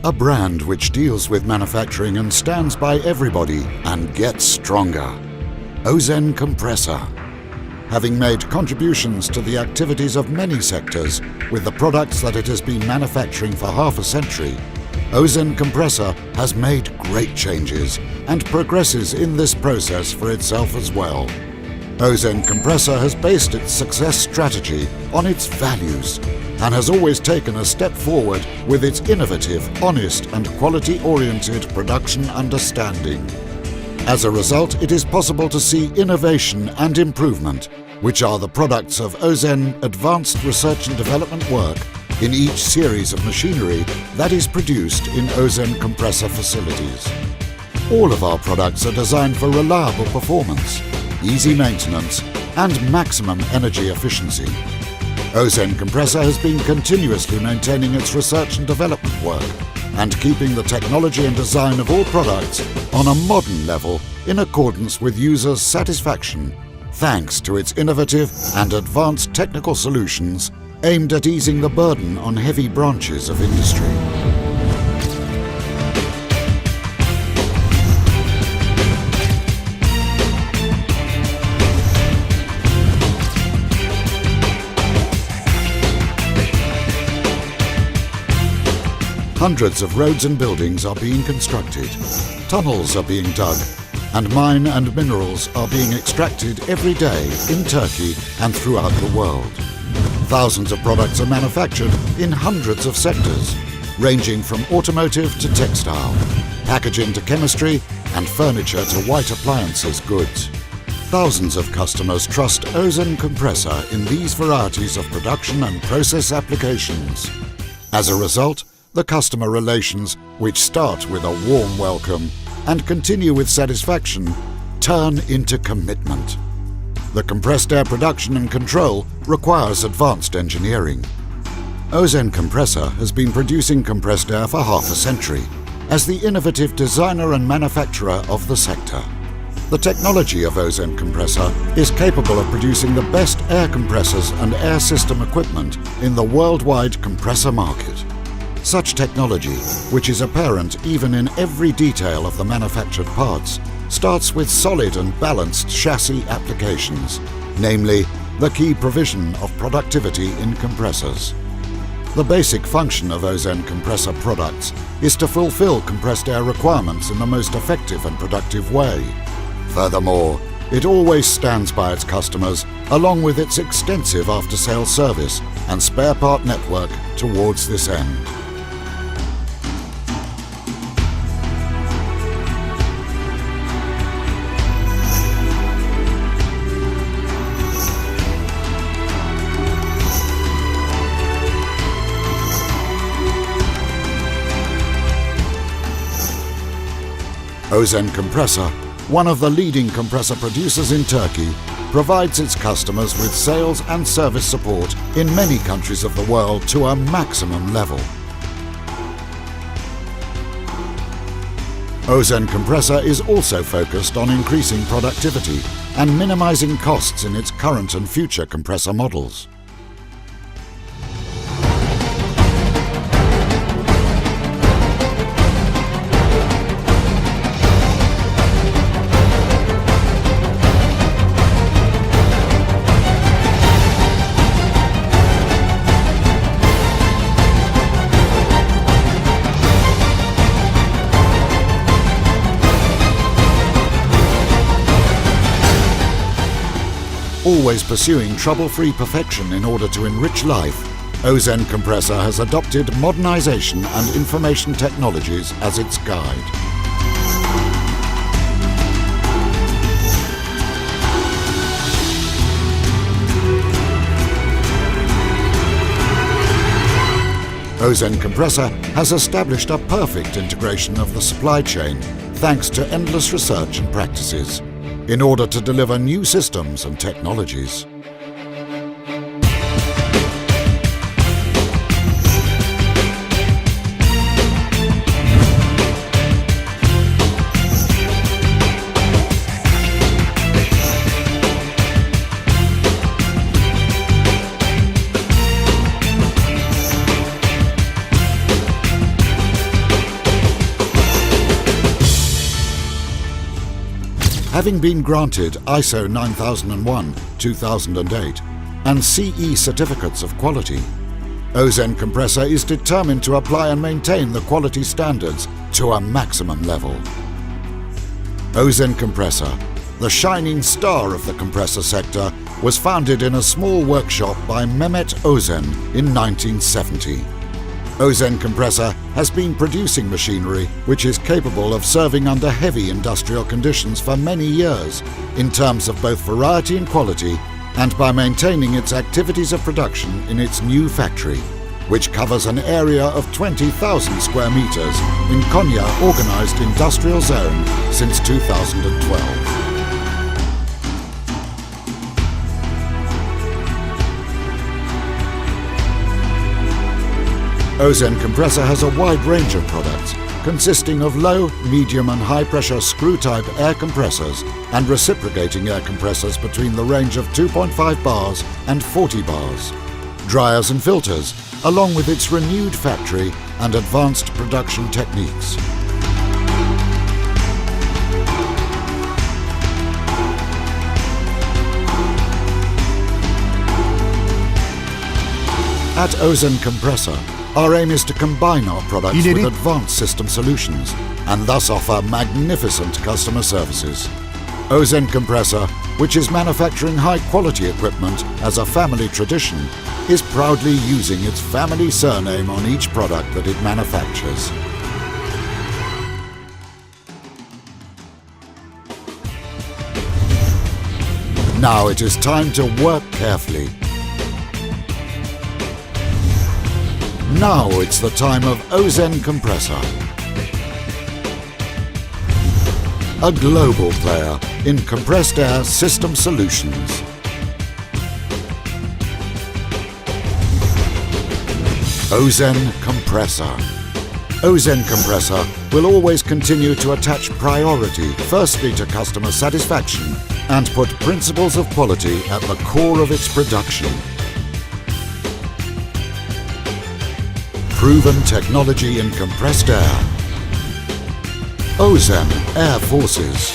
A brand which deals with manufacturing and stands by everybody and gets stronger. Ozen Compressor. Having made contributions to the activities of many sectors with the products that it has been manufacturing for half a century, Ozen Compressor has made great changes and progresses in this process for itself as well. Ozen Compressor has based its success strategy on its values and has always taken a step forward with its innovative, honest and quality-oriented production understanding. As a result, it is possible to see innovation and improvement, which are the products of Ozen advanced research and development work in each series of machinery that is produced in Ozen Compressor facilities. All of our products are designed for reliable performance, easy maintenance and maximum energy efficiency. Ozen Compressor has been continuously maintaining its research and development work and keeping the technology and design of all products on a modern level in accordance with users' satisfaction, thanks to its innovative and advanced technical solutions aimed at easing the burden on heavy branches of industry. Hundreds of roads and buildings are being constructed, tunnels are being dug, and mine and minerals are being extracted every day in Turkey and throughout the world. Thousands of products are manufactured in hundreds of sectors, ranging from automotive to textile, packaging to chemistry, and furniture to white appliances goods. Thousands of customers trust Ozen Compressor in these varieties of production and process applications. As a result, the customer relations, which start with a warm welcome and continue with satisfaction, turn into commitment. The compressed air production and control requires advanced engineering. Ozen Compressor has been producing compressed air for half a century as the innovative designer and manufacturer of the sector. The technology of Ozen Compressor is capable of producing the best air compressors and air system equipment in the worldwide compressor market. Such technology, which is apparent even in every detail of the manufactured parts, starts with solid and balanced chassis applications, namely the key provision of productivity in compressors. The basic function of Ozen Compressor products is to fulfill compressed air requirements in the most effective and productive way. Furthermore, it always stands by its customers along with its extensive after-sales service and spare part network towards this end. Ozen Compressor, one of the leading compressor producers in Turkey, provides its customers with sales and service support in many countries of the world to a maximum level. Ozen Compressor is also focused on increasing productivity and minimizing costs in its current and future compressor models. Always pursuing trouble-free perfection in order to enrich life, Ozen Compressor has adopted modernization and information technologies as its guide. Ozen Compressor has established a perfect integration of the supply chain thanks to endless research and practices, in order to deliver new systems and technologies. Having been granted ISO 9001-2008 and CE certificates of quality, Ozen Compressor is determined to apply and maintain the quality standards to a maximum level. Ozen Compressor, the shining star of the compressor sector, was founded in a small workshop by Mehmet Ozen in 1970. Ozen Compressor has been producing machinery which is capable of serving under heavy industrial conditions for many years in terms of both variety and quality, and by maintaining its activities of production in its new factory, which covers an area of 20,000 square meters in Konya Organized Industrial Zone since 2012. Ozen Compressor has a wide range of products consisting of low, medium and high pressure screw-type air compressors and reciprocating air compressors between the range of 2.5 bars and 40 bars, dryers and filters, along with its renewed factory and advanced production techniques. At Ozen Compressor, our aim is to combine our products with advanced system solutions and thus offer magnificent customer services. Ozen Compressor, which is manufacturing high-quality equipment as a family tradition, is proudly using its family surname on each product that it manufactures. Now it is time to work carefully. Now it's the time of Ozen Compressor, a global player in compressed air system solutions. Ozen Compressor. Ozen Compressor will always continue to attach priority firstly to customer satisfaction and put principles of quality at the core of its production. Proven technology in compressed air. Ozen Air Forces.